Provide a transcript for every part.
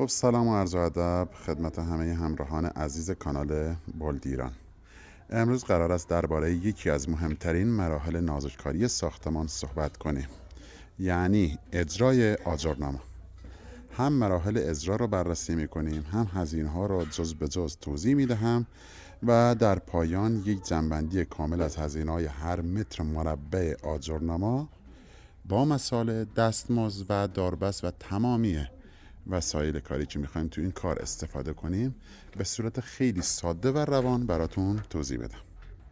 خب سلام و عرض ادب خدمت همه همراهان عزیز کانال بولد ایران. امروز قرار است درباره یکی از مهمترین مراحل نازکاری ساختمان صحبت کنیم، یعنی اجرای آجرنامه. هم مراحل اجرا را بررسی می کنیم، هم هزینه ها را جز به جز توضیح می دهم و در پایان یک جنبندی کامل از هزینه های هر متر مربع آجرنامه با مساله، دستمزد و داربست و تمامی وسایل کاری که میخوایم تو این کار استفاده کنیم به صورت خیلی ساده و روان براتون توضیح بدم.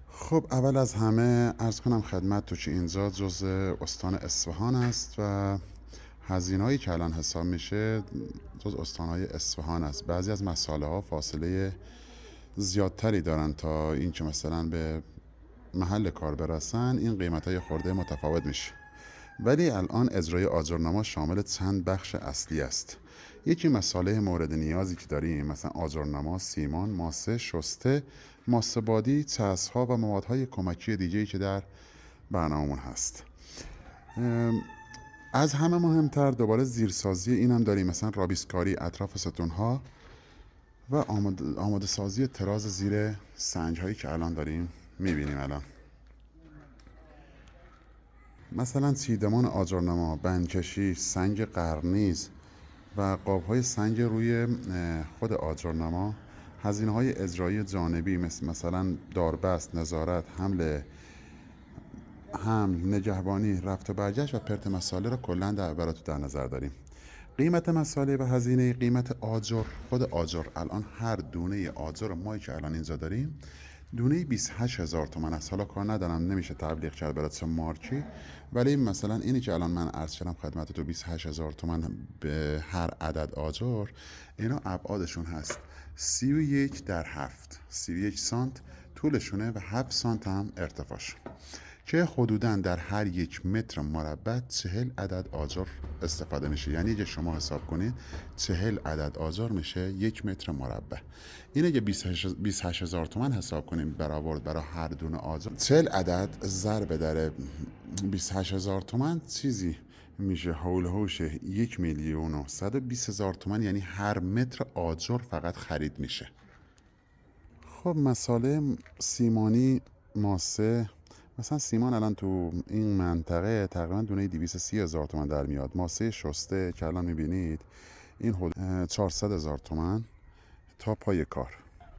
خب اول از همه عرض کنم خدمت تو که اینجا جزء استان اصفهان است و هزینه‌ای که الان حساب میشه جز استانهای اصفهان است. بعضی از مساله ها فاصله زیادتری دارن تا این که مثلا به محل کار برسن، این قیمت های خورده متفاوت میشه. ولی الان اجرای آجرنامه شامل چند بخش اصلی است. یکی مساله مورد نیازی که داریم، مثلا آجرنامه، سیمان، ماسه، شسته، ماسه بادی، چسب‌ها و موادهای کمکی دیگه‌ای که در برنامه‌مون هست. از همه مهمتر دوباره زیرسازی این هم داریم، مثلا رابیسکاری اطراف ستون‌ها و آماده سازی تراز زیر سنگ‌هایی که الان داریم می‌بینیم. الان مثلا چیدمان آجرنامه، بندکشی، سنگ قرنیز و قاب‌های سنگ روی خود آجرنامه، هزینه‌های اجرایی جانبی مثلا داربست، نظارت، حمل، نگهبانی، رفت و برگشت و پرت مساله را کلاً براتون در نظر داریم. قیمت مساله و هزینه قیمت آجر، خود آجر الان هر دونه آجر مایی که الان اینجا داریم دونه 28,000 تومان است. حالا کار ندارم نمیشه تبلیغ کرد برای چه مارکی، ولی مثلا اینی که الان من عرض کردم خدمت تو 28,000 تومان به هر عدد آجر، اینا ابعادشون هست 31 در 7، 31 سانت طولشونه و 7 سانت هم ارتفاعش، که حدوداً در هر یک متر مربع 40 عدد آجر استفاده میشه. یعنی اگه شما حساب کنید 40 عدد آجر میشه یک متر مربع. این اگه 28,000 تومان حساب کنیم برآورد برای هر دونه آجر، 40 عدد ضرب در 28,000 تومان چیزی میشه حول هوش 1,120,000 تومان، یعنی هر متر آجر فقط خرید میشه. خب مساله سیمانی، ماسه، مثلا سیمان الان تو این منطقه تقریبا دونه 230,000 تومان در میاد. ماسه شسته که الان میبینید این حدود 400,000 تومان تا پای کار.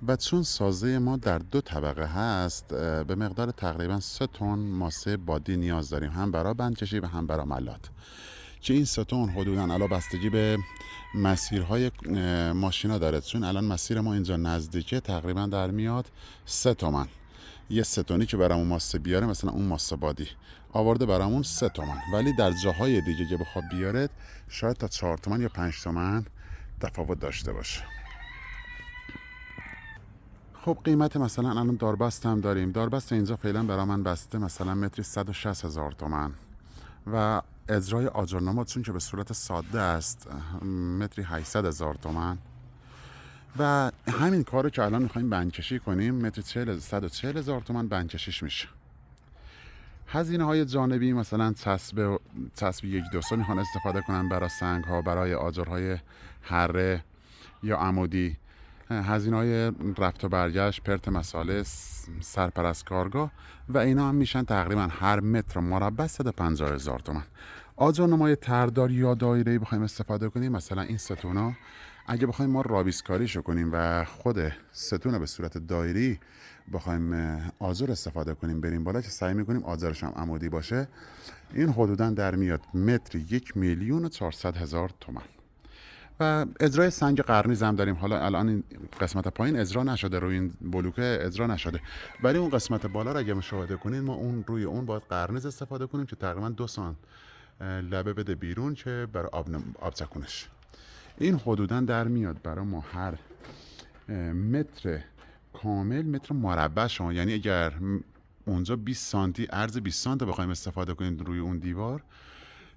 و چون سازه ما در 2 طبقه هست، به مقدار تقریبا 3 تن ماسه بادی نیاز داریم، هم برای بندکشی و هم برای ملات، که این 3 تن حدوداً علا بستگی به مسیرهای ماشینا داره. چون الان مسیر ما اینجا نزدیکه تقریبا در میاد 3 تومن. یه 3 تنی که برامون ماسه بیاره، مثلا اون ماسه بادی آورده برامون 3 تومن، ولی در جاهای دیگه که بخواد بیاره شاید تا 4 تومن یا 5 تومن تفاوت داشته باشه. خب قیمت مثلا الان داربست هم داریم. داربست اینجا فعلا برای من بسته مثلا متری 160,000 تومان و اجرای آجرنامه چون که به صورت ساده است متری 800,000 تومان. و همین کارو که الان میخوایم بندکشی کنیم متری 140,000 تومان بندکشیش میشه. هزینه های جانبی مثلا چسب 1-2 میخوان استفاده کنن برای سنگ ها، برای آجرهای هره یا عمودی، هزینه های رفت و برگشت، پرت مساله، سرپرست کارگاه و اینا هم میشن تقریبا هر متر مربع 150,000 تومان. آجرنامه‌های تردار یا دایره‌ای بخوایم استفاده کنیم، مثلا این ستونا اگه بخوایم ما رابیسکاریشو کنیم و خود ستون به صورت دایری بخوایم آجر استفاده کنیم بریم بالا، که سعی میکنیم آجرش هم عمودی باشه، این حدوداً در میاد متر 1,400,000 تومان. و اجرای سنگ قرنیز هم داریم. حالا الان این قسمت پایین اجرا نشده، روی این بلوکه اجرا نشده، ولی اون قسمت بالا رو اگه مشاهده کنید ما اون روی اون باید قرنیز استفاده کنیم که تقریبا 2 سانت لبه بده بیرون که برای آب چکونش. این حدوداً در میاد برای ما هر متر کامل متر مربع شما، یعنی اگر اونجا 20 سانتی عرض 20 سانت بخوایم استفاده کنیم روی اون دیوار،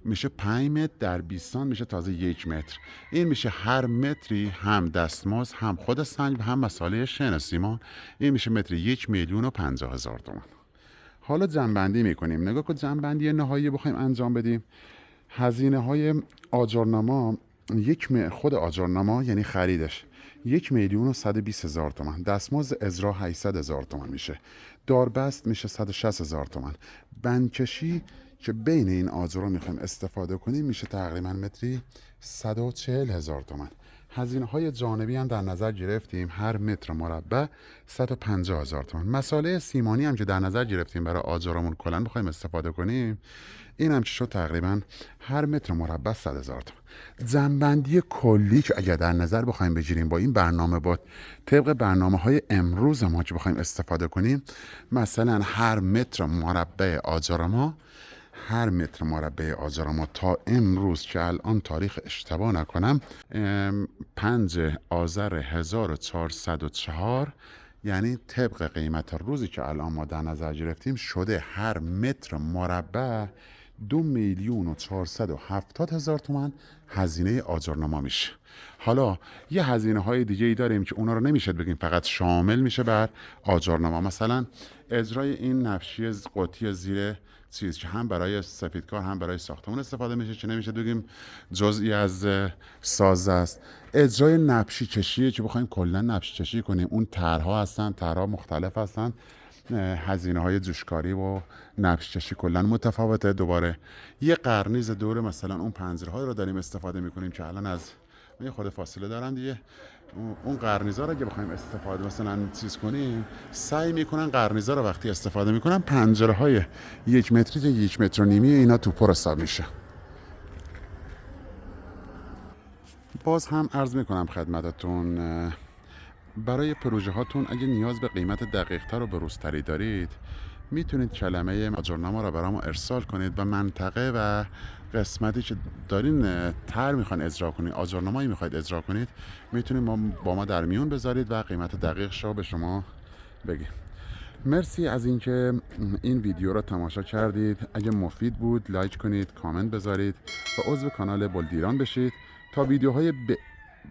میشه 5 متر در 20 سانت میشه تازه 1 متر. این میشه هر متری هم دستمزد، هم خود سنگ و هم مساله شن سیمان، این میشه متر 1,50,000 تومان. حالا جمع‌بندی میکنیم. نگاه کن جمع‌بندی نهایی بخوایم انجام بدیم، هزینه های آجرنامه خود آجرنما یعنی خریدش 1,120,000 تومان، دستمزد اجرا 800,000 تومان میشه، داربست میشه 160,000 تومان، بندکشی که بین این آجرها میخوایم استفاده کنیم میشه تقریبا متری 140,000 تومان. هزینه های جانبی هم در نظر گرفتیم، هر متر مربع 150,000 تومان. مساله سیمانی هم که در نظر گرفتیم برای آجرامون کلا بخوایم استفاده کنیم، این هم شد تقریبا هر متر مربع 100,000 تومان. جنبندی کلی که اگر در نظر بخوایم بگیریم با این برنامه، با طبق برنامه‌های امروز ما که بخوایم استفاده کنیم، مثلا هر متر مربع آجر ما تا امروز که الان تاریخ اشتباه نکنم 5 آذر 1404، یعنی طبق قیمت روزی که الان ما در نظر گرفتیم شده هر متر مربع 2,470,000 تومان هزینه آجرنما میشه. حالا یه هزینه های دیگه ای داریم که اونا رو نمیشه بگیم فقط شامل میشه بر آجرنما، مثلا اجرای این نفشی قطی زیر چیز که هم برای سفیدکار هم برای ساختمون استفاده میشه، که نمیشه بگیم جزئی از ساز است. اجرای نقشی کشیه که بخوایم کلا نقشی کشی کنیم، اون طرح‌ها هستن، طرح‌ها مختلف هستن، هزینه های جوشکاری و نقش کشی کلا متفاوته. دوباره یه قرنیز دور مثلا اون پنجره های رو داریم استفاده میکنیم که الان از یه خود فاصله دارن دیگه، اون قرنیزا رو اگه بخوایم استفاده مثلا چیز کنیم، سعی میکنن قرنیزا رو وقتی استفاده میکنن پنجره های 1 متری تا 1 متر و نیمی اینا تو پر حساب میشه. باز هم عرض میکنم خدمتتون، برای پروژه هاتون اگه نیاز به قیمت دقیق تر و بروزتری دارید، میتونید کلمه آجرنما رو برام ارسال کنید و منطقه و قسمتی که دارین طرح میخواین اجرا کنید، آجرنمایی میخواید اجرا کنید، میتونید با ما در میون بذارید و قیمت دقیقش رو به شما بگیم. مرسی از اینکه این ویدیو رو تماشا کردید. اگه مفید بود لایک کنید، کامنت بذارید و عضو کانال بلدیران بشید تا ویدیوهای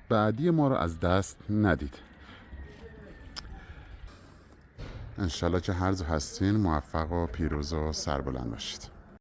بعدی ما رو از دست ندید. انشالله که هر جا هستین موفق و پیروز و سربلند باشید.